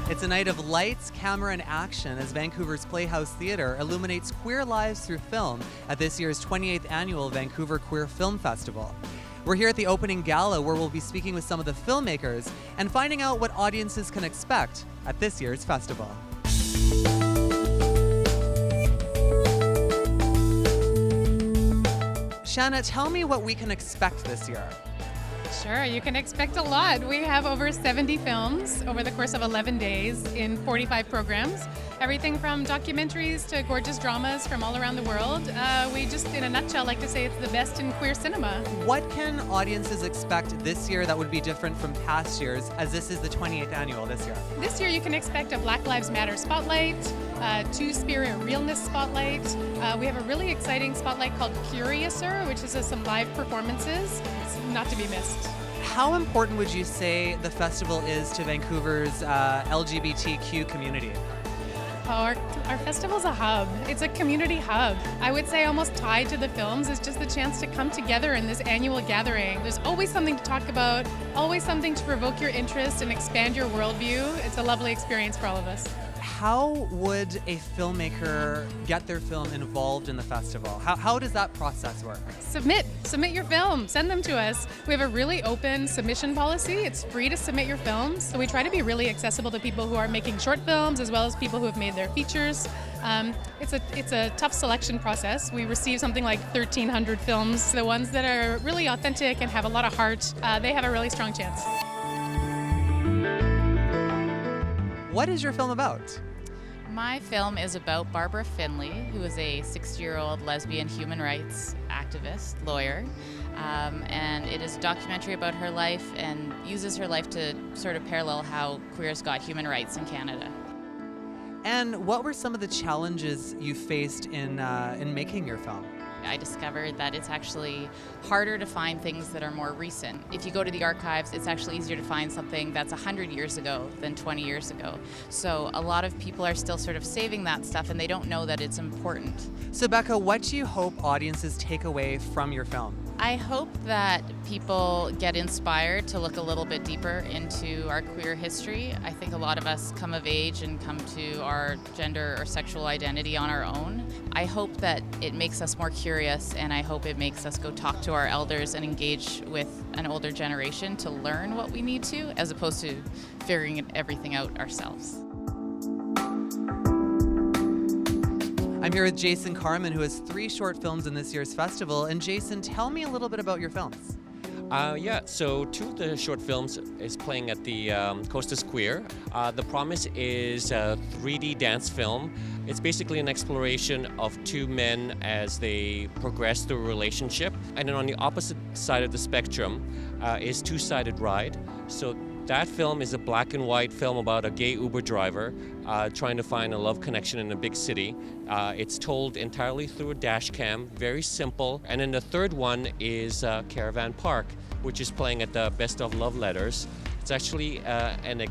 It's a night of lights, camera, and action as Vancouver's Playhouse Theatre illuminates queer lives through film at this year's 28th annual Vancouver Queer Film Festival. We're here at the opening gala where we'll be speaking with some of the filmmakers and finding out what audiences can expect at this year's festival. Shanna, tell me what we can expect this year. Sure, you can expect a lot. We have over 70 films over the course of 11 days in 45 programs. Everything from documentaries to gorgeous dramas from all around the world. We just, in a nutshell, like to say it's the best in queer cinema. What can audiences expect this year that would be different from past years, as this is the 28th annual this year? This year you can expect a Black Lives Matter spotlight, Two-Spirit Realness spotlight. We have a really exciting spotlight called Curiouser, which is some live performances. It's not to be missed. How important would you say the festival is to Vancouver's LGBTQ community? Our festival's a hub. It's a community hub. I would say almost tied to the films is just the chance to come together in this annual gathering. There's always something to talk about, always something to provoke your interest and expand your worldview. It's a lovely experience for all of us. How would a filmmaker get their film involved in the festival? How does that process work? Submit your film, send them to us. We have a really open submission policy. It's free to submit your films. So we try to be really accessible to people who are making short films as well as people who have made their features. It's a tough selection process. We receive something like 1,300 films. The ones that are really authentic and have a lot of heart, they have a really strong chance. What is your film about? My film is about Barbara Finley, who is a 60-year-old lesbian human rights activist, lawyer, and it is a documentary about her life and uses her life to sort of parallel how queers got human rights in Canada. And what were some of the challenges you faced in making your film? I discovered that it's actually harder to find things that are more recent. If you go to the archives, it's actually easier to find something that's 100 years ago than 20 years ago. So a lot of people are still sort of saving that stuff and they don't know that it's important. So Becca, what do you hope audiences take away from your film? I hope that people get inspired to look a little bit deeper into our queer history. I think a lot of us come of age and come to our gender or sexual identity on our own. I hope that it makes us more curious, and I hope it makes us go talk to our elders and engage with an older generation to learn what we need to, as opposed to figuring everything out ourselves. I'm here with Jason Carman, who has 3 short films in this year's festival. And Jason, tell me a little bit about your films. So 2 of the short films is playing at the Coast is Queer. The Promise is a 3D dance film. It's basically an exploration of 2 men as they progress through a relationship. And then on the opposite side of the spectrum is Two-Sided Ride. So that film is a black and white film about a gay Uber driver trying to find a love connection in a big city. It's told entirely through a dash cam, very simple. And then the third one is Caravan Park, which is playing at the Best of Love Letters. It's actually an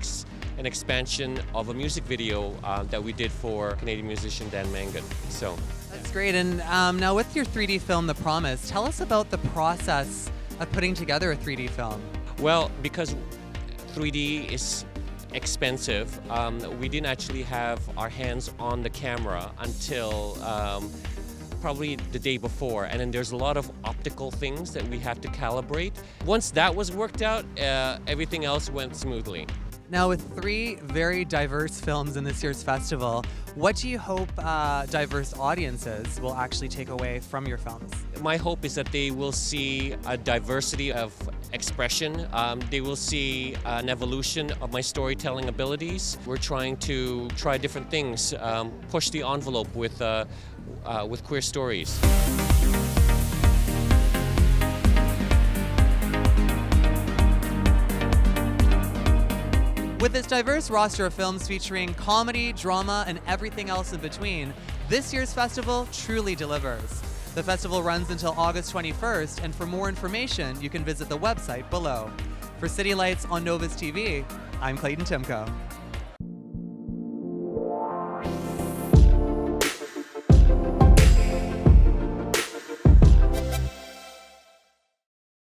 expansion of a music video that we did for Canadian musician Dan Mangan. So that's great. And now with your 3D film, The Promise, tell us about the process of putting together a 3D film. Well, because 3D is expensive, we didn't actually have our hands on the camera until probably the day before, and then there's a lot of optical things that we have to calibrate. Once that was worked out, everything else went smoothly. Now, with 3 very diverse films in this year's festival, what do you hope diverse audiences will actually take away from your films? My hope is that they will see a diversity of expression. They will see an evolution of my storytelling abilities. We're trying to try different things, push the envelope with queer stories. With its diverse roster of films featuring comedy, drama, and everything else in between, this year's festival truly delivers. The festival runs until August 21st, and for more information, you can visit the website below. For City Lights on Novus TV, I'm Clayton Timko.